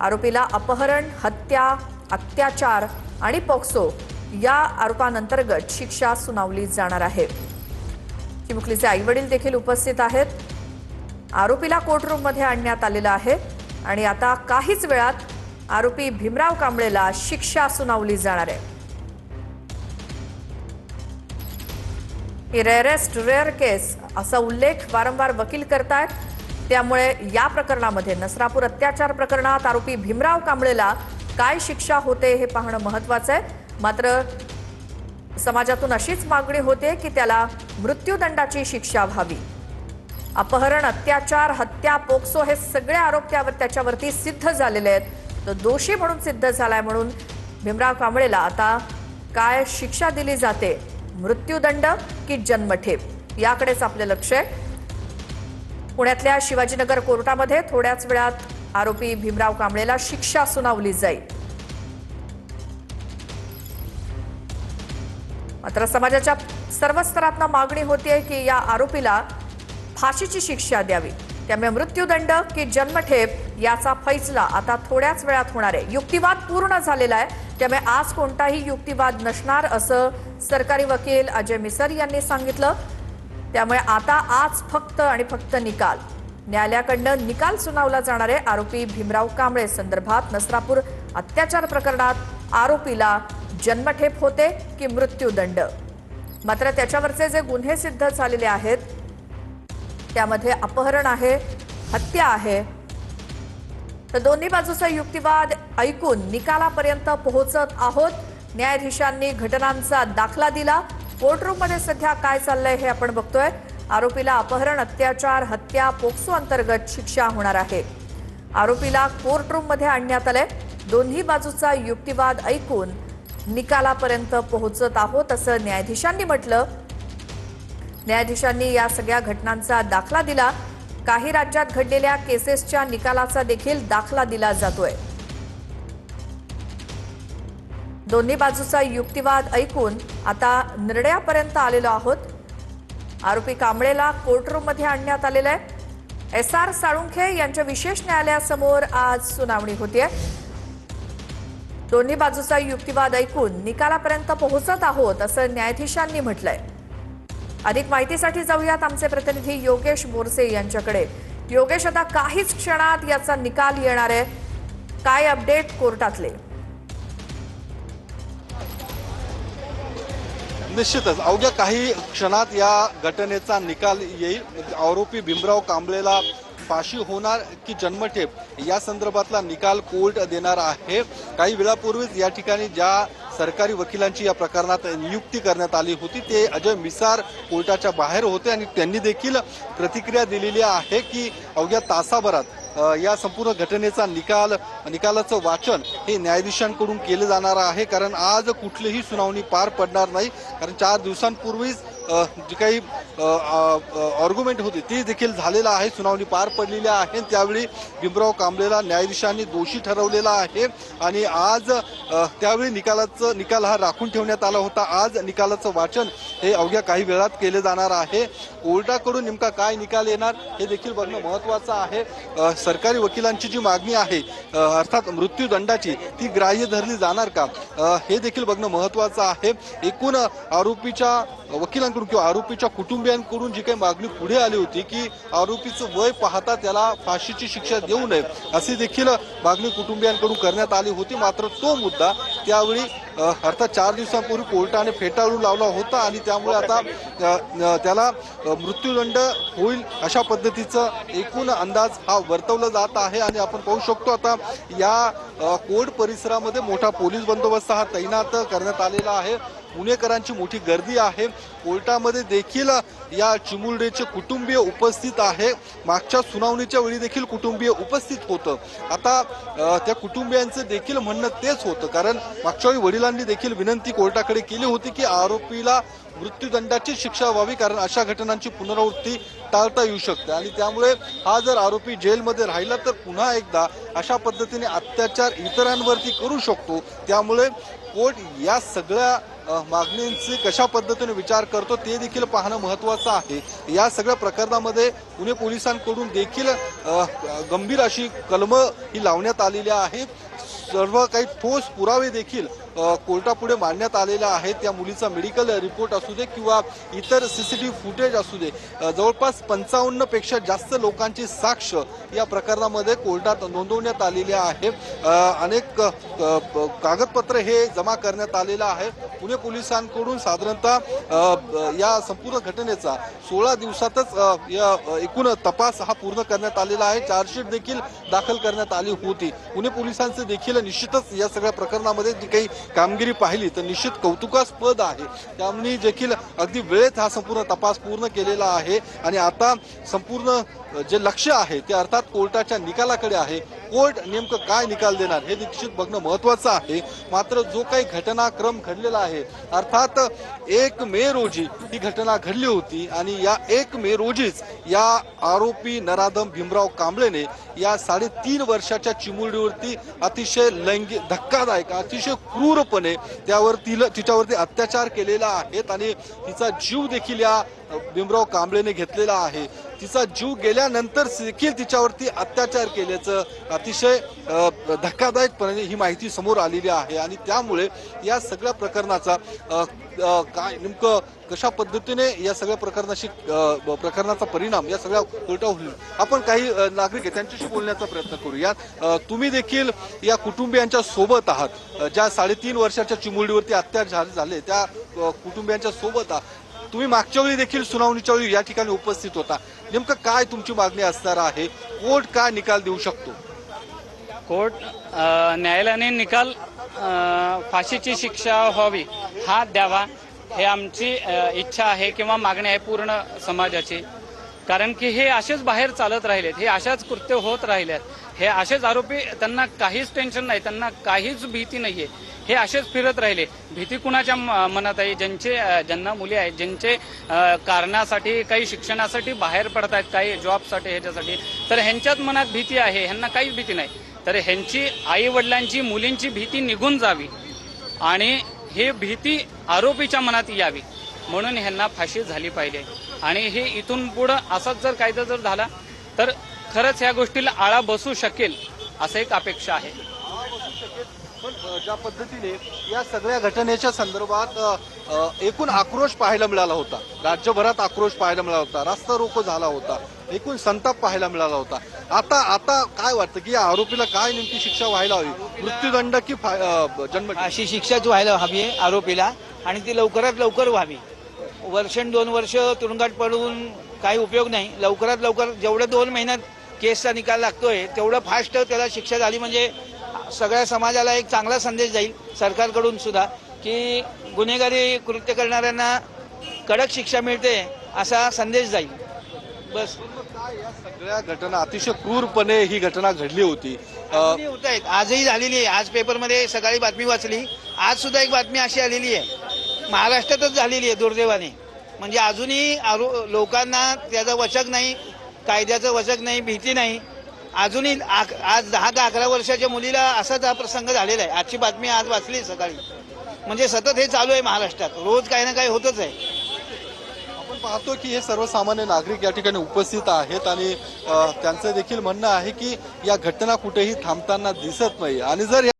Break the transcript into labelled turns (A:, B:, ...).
A: आरोपीला अपहरण, हत्या, अत्याचार आणि पॉक्सो या आरोपांतर्गत शिक्षा सुनावली जाणार आहे। चिमुकलीचे आईवडील देखील उपस्थित आहेत। आरोपीला कोर्टरूममध्ये आणण्यात आलेलं आहे आणि आता काहीच वेळात आरोपी भीमराव कांबळेला शिक्षा सुनावली जाणार आहे। ही रेअर केस असा उल्लेख वारंवार वकील करतात। त्यामुळे या प्रकरणामध्ये नसरापूर अत्याचार प्रकरणात आरोपी भीमराव कांबळेला काय शिक्षा होते हे पाहणं महत्त्वाचं आहे। मात्र समाजातून अशीच मागणी होते की त्याला मृत्यूदंडाची शिक्षा व्हावी। अपहरण, अत्याचार, हत्या, पोक्सो हे सगळे आरोप त्याच्यावरती सिद्ध झालेले आहेत। तो दोषी म्हणून सिद्ध झालाय म्हणून भीमराव कांबळेला आता काय शिक्षा दिली जाते, मृत्यूदंड की जन्मठेप, याकडेच आपले लक्ष आहे। पुण्यातल्या शिवाजीनगर कोर्टामध्ये थोड्याच वेळात आरोपी भीमराव कांबळेला शिक्षा सुनावली जाईल। मात्र समाजाच्या सर्व स्तरातून मागणी होतीये की या आरोपीला फाशीची शिक्षा द्यावी। त्यामुळे मृत्यूदंड की जन्मठेप याचा फैसला आता थोड्याच वेळात होणार आहे। युक्तिवाद पूर्ण झालेला आहे, त्यामुळे आज कोणताही युक्तिवाद नसणार असं सरकारी वकील अजय मिसर यांनी सांगितलं। त्यामुळे आता आज फक्त आणि फक्त निकाल, न्यायालयाकडून निकाल सुनावला जाणार आहे। आरोपी भीमराव कांबळे संदर्भात नसरापूर अत्याचार प्रकरणात आरोपीला जन्मठेप होते की मृत्यूदंड। मात्र त्याच्यावरचे जे गुन्हे सिद्ध झालेले आहेत त्यामध्ये अपहरण आहे, हत्या आहे। तर दोन्ही बाजूचा युक्तिवाद ऐकून निकालापर्यंत पोहोचत आहोत। न्यायाधीशांनी घटनांचा दाखला दिला। कोर्टरूममध्ये सध्या काय चाललंय हे आपण बघतोय। आरोपीला अपहरण, अत्याचार, हत्या, पोक्सो अंतर्गत शिक्षा होणार आहे। आरोपीला कोर्टरूममध्ये आणण्यात आलंय। दोन्ही बाजूचा युक्तिवाद ऐकून निकालापर्यंत पोहोचत आहोत असं न्यायाधीशांनी म्हटलं। न्यायाधीशांनी या सगळ्या घटनांचा दाखला दिला। काही राज्यात घडलेल्या केसेसच्या निकालाचा देखील दाखला दिला जातोय। दोन्ही बाजूचा युक्तिवाद ऐकून आता निर्णयापर्यंत आलेलो आहोत। आरोपी कांबळेला कोर्टरूममध्ये आणण्यात आलेलं आहे। एस.आर. साळुंखे यांच्या विशेष न्यायालयासमोर आज सुनावणी होतीये। दोन्ही बाजूचा युक्तिवाद ऐकून निकालापर्यंत पोहोचत आहोत असं न्यायाधीशांनी म्हटलंय। अधिक माहितीसाठी जाऊयात आमचे प्रतिनिधी योगेश बोरसे यांच्याकडे। योगेश, आता काहीच क्षणात याचा निकाल येणार आहे, काय अपडेट कोर्टातले?
B: निश्चितच अवघ्या काही क्षणात या घटनेचा निकाल येईल। आरोपी भीमराव कांबळेला फाशी होणार की जन्मठेप या संदर्भातला निकाल कोर्ट देणार आहे। काही वेळापूर्वीच या ठिकाणी ज्या सरकारी वकिलांची या प्रकरणात नियुक्ती करण्यात आली होती ते अजय मिसार कोर्टाच्या बाहेर होते आणि त्यांनी देखील प्रतिक्रिया दिलेली आहे की अवघ्या तासाभरात या संपूर्ण घटनेचा निकालाचं वाचन हे न्यायाधीशांकडून केलं जाणार आहे। कारण आज कुठलीही सुनावणी पार पडणार नाही, कारण 4 दिवसांपूर्वीच जी काही आर्ग्युमेंट होती ती देखील झालेला आहे, सुनावणी पार पडलेली आहे। त्यावेळी भीमराव कांबळेला न्यायाधीशांनी दोषी ठरवलेला आहे आणि आज त्यावेळी निकाल हा राखून ठेवण्यात आला होता। आज निकालाचं वाचन हे अवघ्या काही वेळात केले जाणार आहे। कोर्टाकडून नेमका काय निकाल येणार हे देखील बघणं महत्त्वाचं आहे। सरकारी वकिलांची जी मागणी आहे अर्थात मृत्यूदंडाची ती ग्राह्य धरली जाणार का हे देखील बघणं महत्त्वाचं आहे। एकूण आरोपीच्या वकिलांकडून किंवा आरोपीच्या कुटुंबियांकडून जी काही मागणी पुढे आली होती की आरोपीचं वय पाहता त्याला फाशीची शिक्षा देऊ नये अशी देखील मागणी कुटुंबियांकडून करण्यात आली होती। मात्र तो मुद्दा त्यावेळी अर्थात 4 दिवसांपूर्वी कोर्टाने फेटाळून लावला होता आणि त्यामुळे आता त्याला मृत्यूदंड होईल अशा पद्धतीचा एकूण अंदाज हा वर्तवला जात आहे। आणि आपण पाहू शकतो आता या कोर्ट परिसरामध्ये मोठा पोलीस बंदोबस्त हा तैनात करण्यात आलेला आहे। पुणेकरांची मोठी गर्दी आहे। कोर्टामध्ये देखील या चिमुरडेचे कुटुंबीय उपस्थित आहे। मागच्या सुनावणीच्या वेळी देखील कुटुंबीय उपस्थित होतं। आता त्या कुटुंबियांचं देखील म्हणणं तेच होतं, कारण मागच्या वेळी वडिलांनी देखील विनंती कोर्टाकडे केली होती की आरोपीला मृत्यूदंडाची शिक्षा व्हावी, कारण अशा घटनांची पुनरावृत्ती टाळता येऊ शकते आणि त्यामुळे हा जर आरोपी जेलमध्ये राहिला तर पुन्हा एकदा अशा पद्धतीने अत्याचार इतरांवरती करू शकतो। त्यामुळे कोर्ट या सगळ्या मागणींची कशा पद्धतीने विचार करतो ते देखील पाहणं महत्त्वाचं आहे। या सगळ्या प्रकरणामध्ये पुणे पोलिसांकडून देखील गंभीर अशी कलमं ही लावण्यात आलेली आहे। सर्व काही ठोस पुरावे देखील कोर्टापुढे मांडण्यात आलेले आहेत। त्या मुलीचा मेडिकल रिपोर्ट असू दे किंवा इतर सीसीटीव्ही फुटेज असू दे, जवळपास 55 पेक्षा जास्त लोकांची साक्ष या प्रकरणामध्ये कोर्टात नोंदवण्यात आलेली आहे। अनेक कागदपत्र हे जमा करण्यात आलेलं आहे। पुणे पोलिसांकडून साधारणतः या संपूर्ण घटनेचा 16 दिवसातच एकूण तपास हा पूर्ण करण्यात आलेला आहे। चार्जशीट देखील दाखल करण्यात आली होती। पुणे पोलिसांचे देखील निश्चितच या सगळ्या प्रकरणामध्ये जी काही कामगिरी पाहिली तर निश्चित कौतुकास्पद आहे। त्यांनी देखील अगदी वेळेत हा संपूर्ण तपास पूर्ण केलेला आहे आणि आता संपूर्ण जे लक्ष आहे ते अर्थात कोर्टाच्या निकालाकडे आहे। कोर्ट नेमकं काय निकाल देणार हे निश्चित बघणं महत्त्वाचं आहे। मात्र जो काही घटनाक्रम घडलेला आहे, अर्थात 1 मे रोजी ही घटना घडली होती आणि या 1 मे रोजीच या आरोपी नराधम भीमराव कांबळेने या 3.5 वर्षाच्या चिमुरडीवरती अतिशय लैंगिक धक्कादायक अतिशय क्रूरपणे तिच्यावरती अत्याचार केलेला आहेत आणि तिचा जीव देखील या भीमराव कांबळेने घेतलेला आहे। तिचा जीव गेल्यानंतर देखील तिच्यावरती अत्याचार केल्याचं अतिशय धक्कादायकपणे ही माहिती समोर आलेली आहे आणि त्यामुळे या सगळ्या प्रकरणाचा काय नेमकं कशा पद्धतीने या सगळ्या प्रकरणाचा परिणाम या सगळ्या कोर्टावर होईल, आपण काही नागरिक आहेत त्यांच्याशी बोलण्याचा प्रयत्न करूया। तुम्ही देखील या कुटुंबियांच्या सोबत आहात, ज्या 3.5 वर्षाच्या चिमुरडीवरती अत्याचार झाले त्या कुटुंबियांच्या सोबत आहात। तुम्ही मागच्या वेळी देखील सुनावणीच्या वेळी या ठिकाणी उपस्थित होता। नेमकं काय तुमची मागणी असणार आहे? कोर्ट काय निकाल देऊ शकतो?
C: कोर्ट न्यायालयाने निकाल फाशीची शिक्षा व्हावी हा द्यावा हे आमची इच्छा आहे किंवा मागणी आहे पूर्ण समाजाची। कारण की हे असेच बाहेर चालत राहिलेत, हे अशाच कृत्य होत राहिलेत, हे असेच आरोपी, त्यांना काहीच टेन्शन नाही, त्यांना काहीच भीती नाहीये, हे असेच फिरत राहिले। भीती कुणाच्या मनात आहे? ज्यांना मुली आहेत, ज्यांचे कारणासाठी काही शिक्षणासाठी बाहेर पडत आहेत, काही जॉबसाठी ह्याच्यासाठी, तर ह्यांच्याच मनात भीती आहे, ह्यांना काहीच भीती नाही। तर ह्यांची आई वडिलांची मुलींची भीती निघून जावी आणि हे भीती आरोपीच्या मनात यावी म्हणून ह्यांना फाशी झाली पाहिजे। आणि हे इथून पुढं असाच जर कायदा जर झाला तर खरंच या गोष्टीला आळा बसू शकेल असं एक अपेक्षा आहे।
B: पण ज्या पद्धतीने या सगळ्या घटनेच्या संदर्भात एकूण आक्रोश पाहायला मिळाला होता, राज्यभरात आक्रोश पाहायला मिळाला होता, रास्ता रोको झाला होता, एकूण संताप पाहायला मिळाला होता। आता काय वाटतं की या आरोपीला काय नेमकी शिक्षा व्हायला हवी? मृत्यूदंड की जन्म?
D: अशी शिक्षाच व्हायला हवी आहे आरोपीला आणि ती लवकरात लवकर व्हावी। 1-2 वर्ष तुरुंगात पडून काही उपयोग नाही। लवकरात लवकर जेवढं 2 महिन्यात केसचा निकाल लागतोय तेवढं फास्ट त्याला शिक्षा झाली म्हणजे सगळ्या समाजाला एक चांगला संदेश जाईल सरकारकडून सुद्धा की गुन्हेगारी कृत्य करणाऱ्यांना कडक शिक्षा मिळते असा संदेश जाईल। बस
B: या सगळ्या घटना अतिशय क्रूरपणे ही घटना घडली होती,
D: होत आहेत, आजही झालेली आहे। आज पेपरमध्ये सकाळी बातमी वाचली, आज सुद्धा एक बातमी अशी आलेली आहे, महाराष्ट्रातच झालेली आहे दुर्दैवाने। म्हणजे अजूनही लोकांना त्याचं वचक नाही, कायद्याचं वचक नाही, भीती नाही। अजूनही आज 10 का 11 वर्षाच्या मुलीला असाच हा प्रसंग झालेला आहे। आजची बातमी आज वाचली सकाळी। म्हणजे सतत हे चालू आहे महाराष्ट्रात, रोज काही ना काही होतच आहे।
B: आपण पाहतो की हे सर्वसामान्य नागरिक या ठिकाणी उपस्थित आहेत आणि त्यांचं देखील म्हणणं आहे की या घटना कुठेही थांबताना दिसत नाही आणि जर